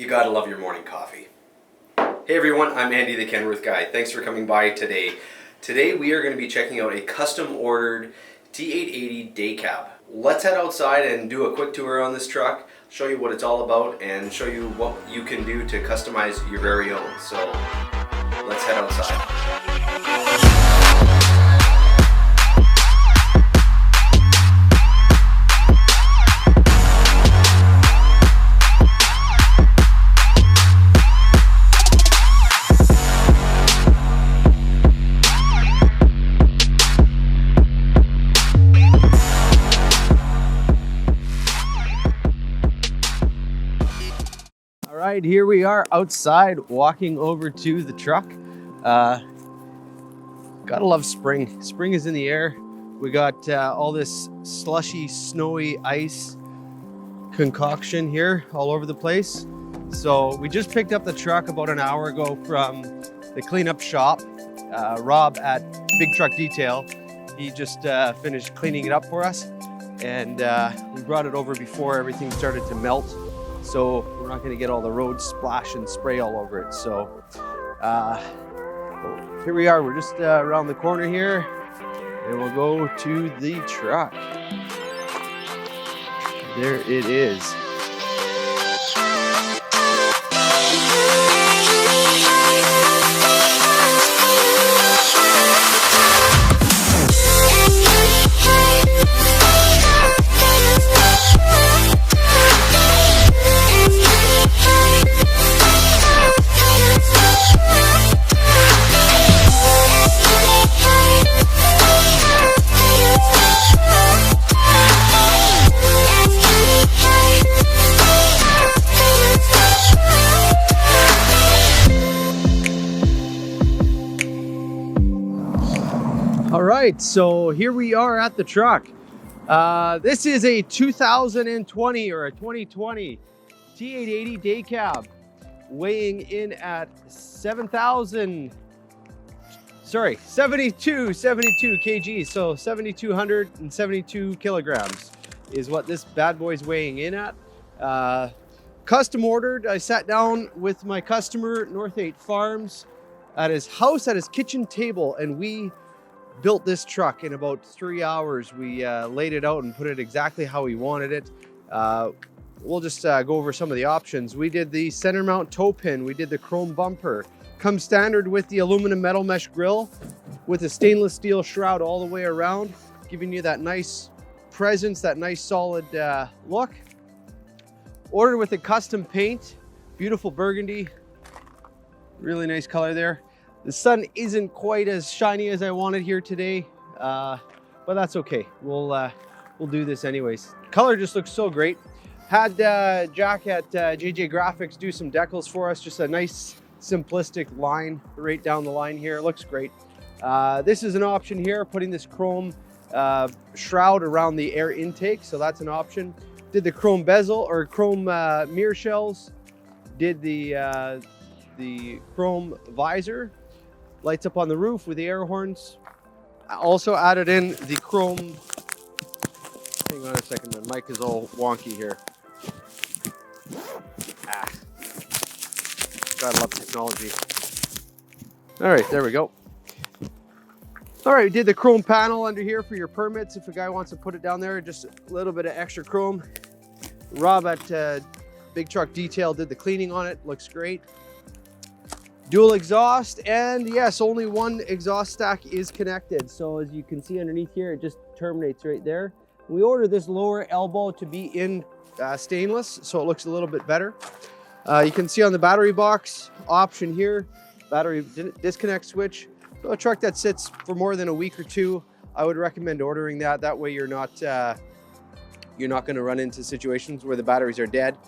You gotta love your morning coffee. Hey everyone, I'm Andy the Kenworth Guy. Thanks for coming by today. Today we are going to be checking out a custom ordered T880 Daycab. Let's head outside and do a quick tour on this truck, show you what it's all about, and show you what you can do to customize your very own. So let's head outside. All right, here we are outside walking over to the truck. Gotta love spring. Spring is in the air. We got all this slushy, snowy ice concoction here all over the place. So we just picked up the truck about an hour ago from the cleanup shop. Rob at Big Truck Detail, he just finished cleaning it up for us, and we brought it over before everything started to melt. So we're not going to get all the road splash and spray all over it. So here we are. We're just around the corner here, and we'll go to the truck. There it is. All right, so here we are at the truck. This is a 2020 or a 2020 T880 Daycab, weighing in at 72 kg, so 7,272 kilograms is what this bad boy's weighing in at. Custom ordered. I sat down with my customer, North 8 Farms, at his house, at his kitchen table, and we built this truck in about 3 hours. We laid it out and put it exactly how he wanted it. We'll just go over some of the options. We did the center mount toe pin. We did the chrome bumper. Comes standard with the aluminum metal mesh grille with a stainless steel shroud all the way around, giving you that nice presence, that nice solid look. Ordered with a custom paint, beautiful burgundy, really nice color there. The sun isn't quite as shiny as I wanted here today, but that's okay. We'll do this anyways. Color just looks so great. Had Jack at JJ Graphics do some decals for us. Just a nice simplistic line right down the line here. It looks great. This is an option here, putting this chrome shroud around the air intake. So that's an option. Did the chrome bezel or chrome mirror shells. Did the chrome visor. Lights up on the roof with the air horns. I also added in the chrome. Hang on a second, my mic is all wonky here. Gotta love technology. All right, there we go. All right, we did the chrome panel under here for your permits. If a guy wants to put it down there, just a little bit of extra chrome. Rob at Big Truck Detail did the cleaning on it. Looks great. Dual exhaust, and yes, only one exhaust stack is connected. So as you can see underneath here, it just terminates right there. We ordered this lower elbow to be in stainless, so it looks a little bit better. You can see on the battery box option here, battery disconnect switch. So a truck that sits for more than a week or two, I would recommend ordering that. That way you're not going to run into situations where the batteries are dead.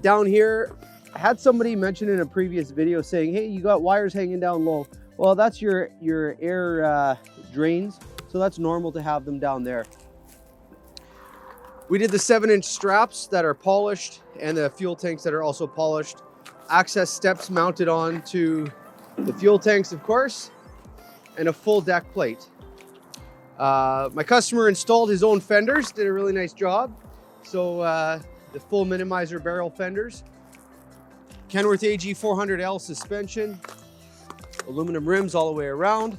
Down here, I had somebody mention in a previous video saying, hey, you got wires hanging down low. Well, that's your air drains, so that's normal to have them down there. We did the 7-inch straps that are polished and the fuel tanks that are also polished. Access steps mounted on to the fuel tanks, of course, and a full deck plate. My customer installed his own fenders, did a really nice job. So the full minimizer barrel fenders. Kenworth AG 400L suspension, aluminum rims all the way around,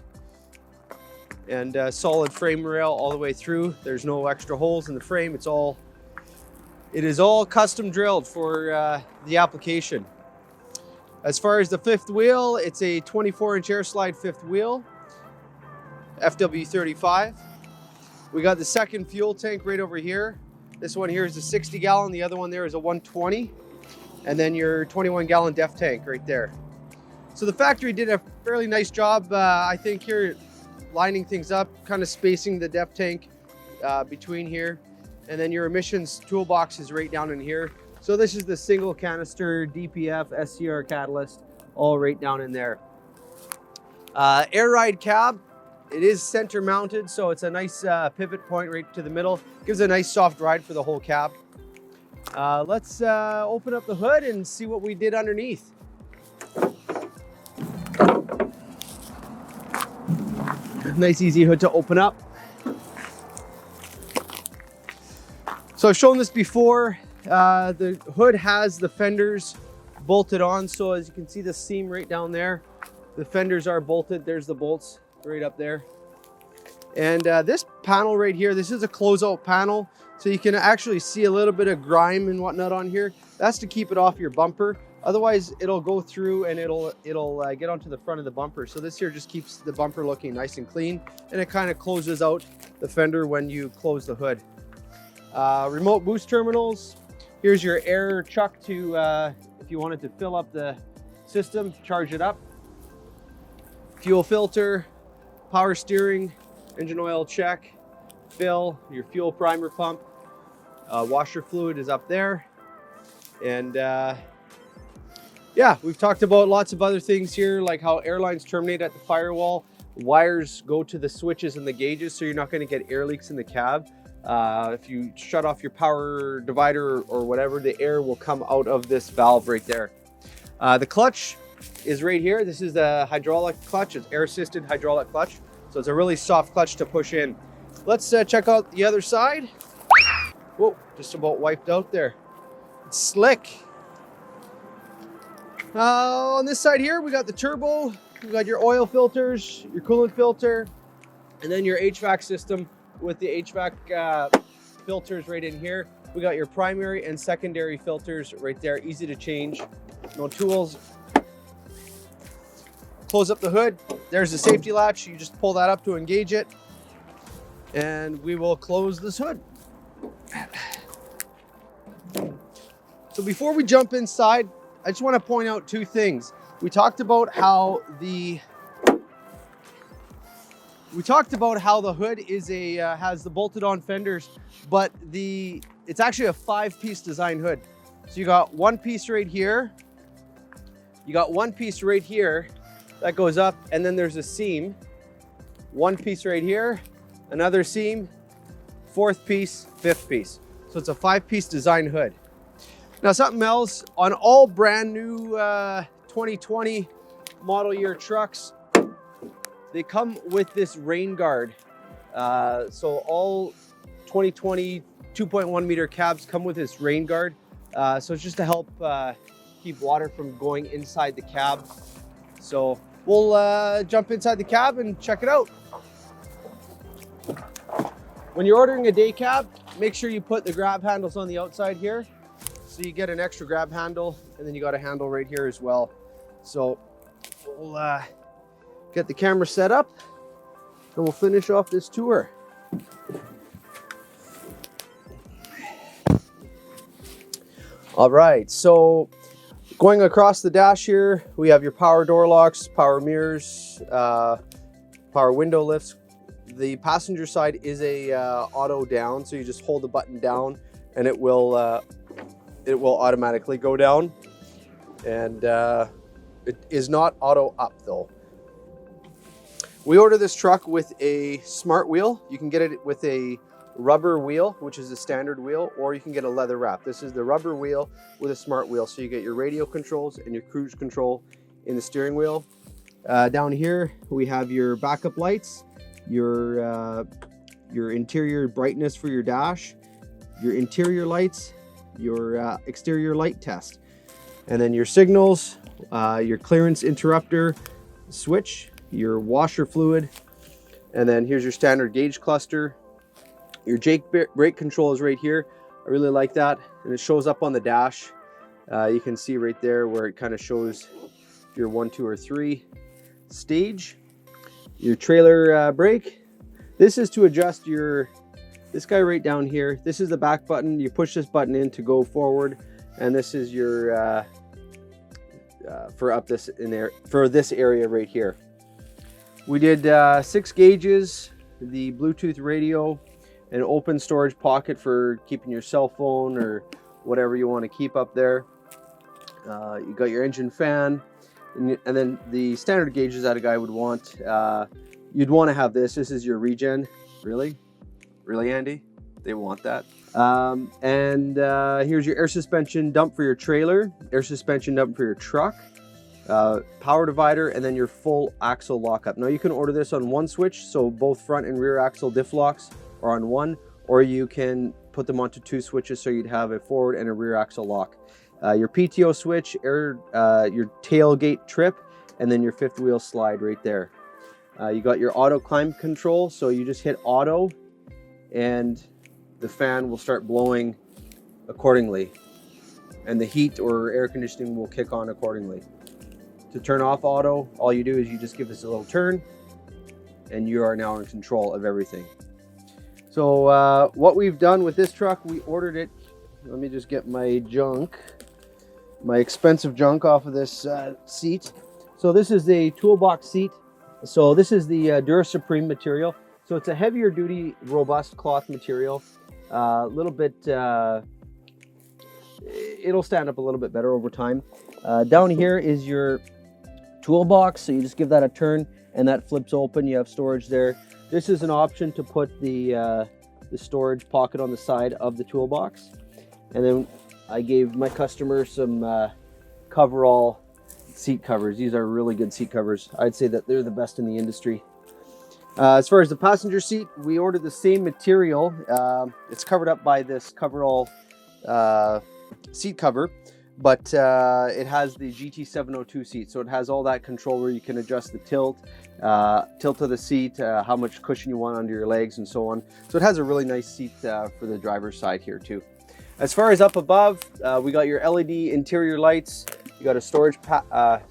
and solid frame rail all the way through. There's no extra holes in the frame. It is all custom drilled for the application. As far as the fifth wheel, it's a 24-inch air slide fifth wheel, FW35. We got the second fuel tank right over here. This one here is a 60 gallon, the other one there is a 120. And then your 21-gallon def tank right there. So the factory did a fairly nice job, I think, here, lining things up, kind of spacing the def tank between here. And then your emissions toolbox is right down in here. So this is the single canister DPF SCR catalyst, all right down in there. Air ride cab. It is center mounted, so it's a nice pivot point right to the middle. Gives a nice soft ride for the whole cab. Let's open up the hood and see what we did underneath. Nice easy hood to open up. So I've shown this before. The hood has the fenders bolted on, so as you can see the seam right down there, the fenders are bolted. There's the bolts right up there. And this panel right here, this is a closeout panel, so you can actually see a little bit of grime and whatnot on here. That's to keep it off your bumper. Otherwise, it'll go through and it'll get onto the front of the bumper. So this here just keeps the bumper looking nice and clean, and it kind of closes out the fender when you close the hood. Remote boost terminals. Here's your air chuck to, if you wanted to fill up the system, charge it up. Fuel filter, power steering, engine oil check, fill, your fuel primer pump. Washer fluid is up there. And yeah, we've talked about lots of other things here, like how airlines terminate at the firewall. Wires go to the switches and the gauges, so you're not going to get air leaks in the cab. If you shut off your power divider or whatever, the air will come out of this valve right there. The clutch is right here. This is the hydraulic clutch. It's air-assisted hydraulic clutch. So it's a really soft clutch to push in. Let's check out the other side. Whoa, just about wiped out there. It's slick. On this side here, we got the turbo. We got your oil filters, your coolant filter, and then your HVAC system with the HVAC filters right in here. We got your primary and secondary filters right there, easy to change, no tools. Close up the hood. There's the safety latch. You just pull that up to engage it, and we will close this hood. So before we jump inside, I just want to point out two things. We talked about how the hood is has the bolted on fenders, but it's actually a 5-piece design hood. So you got one piece right here, you got one piece right here that goes up, and then there's a seam, one piece right here, another seam, fourth piece, fifth piece. So it's a 5-piece design hood. Now something else, on all brand new 2020 model year trucks, they come with this rain guard. So all 2020 2.1 meter cabs come with this rain guard. So it's just to help keep water from going inside the cab. So we'll jump inside the cab and check it out. When you're ordering a day cab, make sure you put the grab handles on the outside here. So you get an extra grab handle, and then you got a handle right here as well. So we'll get the camera set up, and we'll finish off this tour. All right, so going across the dash here, we have your power door locks, power mirrors, power window lifts. The passenger side is a auto down, so you just hold the button down, and it will automatically go down. And it is not auto up though. We order this truck with a smart wheel. You can get it with a rubber wheel, which is a standard wheel, or you can get a leather wrap. This is the rubber wheel with a smart wheel. So you get your radio controls and your cruise control in the steering wheel. Down here, we have your backup lights, your interior brightness for your dash, your interior lights, your exterior light test. And then your signals, your clearance interrupter switch, your washer fluid, and then here's your standard gauge cluster. Your Jake brake control is right here. I really like that, and it shows up on the dash. You can see right there where it kind of shows your 1, 2, or 3 stage. Your trailer brake. This is to adjust this guy right down here. This is the back button. You push this button in to go forward, and this is your for this area right here. We did 6 gauges, the Bluetooth radio, an open storage pocket for keeping your cell phone or whatever you want to keep up there. You got your engine fan, and then the standard gauges that a guy would want. You'd want to have this. This is your regen. Really, Andy? They want that. Here's your air suspension dump for your trailer, air suspension dump for your truck, power divider, and then your full axle lockup. Now you can order this on one switch, so both front and rear axle diff locks are on one, or you can put them onto 2 switches, so you'd have a forward and a rear axle lock. Your PTO switch, your tailgate trip, and then your 5th wheel slide right there. You got your auto climb control, so you just hit auto and the fan will start blowing accordingly, and the heat or air conditioning will kick on accordingly. To turn off auto, all you do is you just give this a little turn and you are now in control of everything. So what we've done with this truck, we ordered it. Let me just get my expensive junk off of this seat. So this is the toolbox seat. So this is the Dura Supreme material. So it's a heavier duty, robust cloth material. A little bit, it'll stand up a little bit better over time. Down here is your toolbox. So you just give that a turn and that flips open. You have storage there. This is an option to put the storage pocket on the side of the toolbox. And then I gave my customer some coverall seat covers. These are really good seat covers. I'd say that they're the best in the industry. As far as the passenger seat, we ordered the same material. It's covered up by this coverall seat cover, but it has the GT702 seat. So it has all that control where you can adjust the tilt of the seat, how much cushion you want under your legs and so on. So it has a really nice seat for the driver's side here too. As far as up above, we got your LED interior lights. You got a storage pocket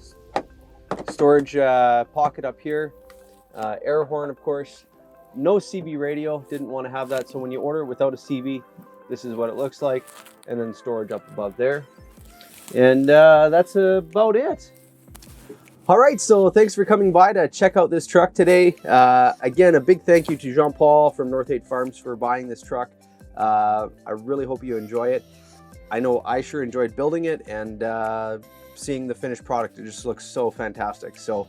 up here, air horn, of course. No CB radio, didn't want to have that. So when you order it without a CB, this is what it looks like. And then storage up above there. And that's about it. All right, so thanks for coming by to check out this truck today. Again, a big thank you to Jean-Paul from North 8 Farms for buying this truck. I really hope you enjoy it. I know I sure enjoyed building it, and seeing the finished product, it just looks so fantastic. So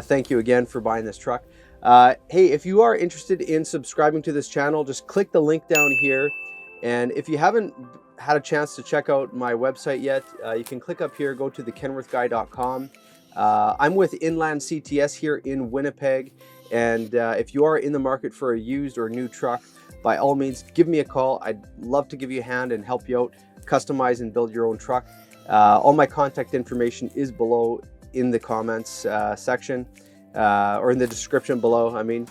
thank you again for buying this truck. Hey, if you are interested in subscribing to this channel, just click the link down here. And if you haven't had a chance to check out my website yet, you can click up here, go to the kenworthguy.com. I'm with Inland CTS here in Winnipeg. And if you are in the market for a used or new truck, by all means, give me a call. I'd love to give you a hand and help you out, customize and build your own truck. All my contact information is below in the comments section, or in the description below, I mean.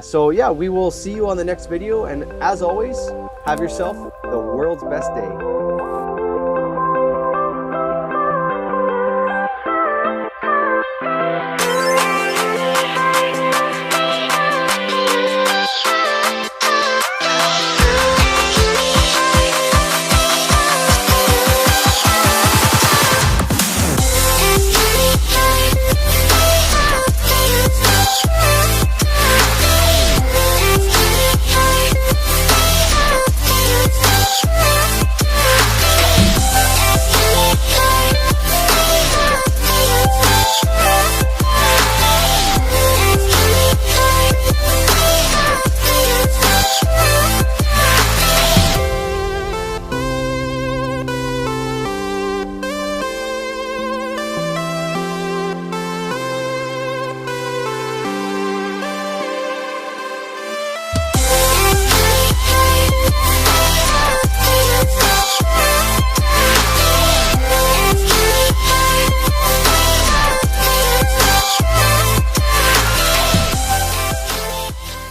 So yeah, we will see you on the next video. And as always, have yourself the world's best day.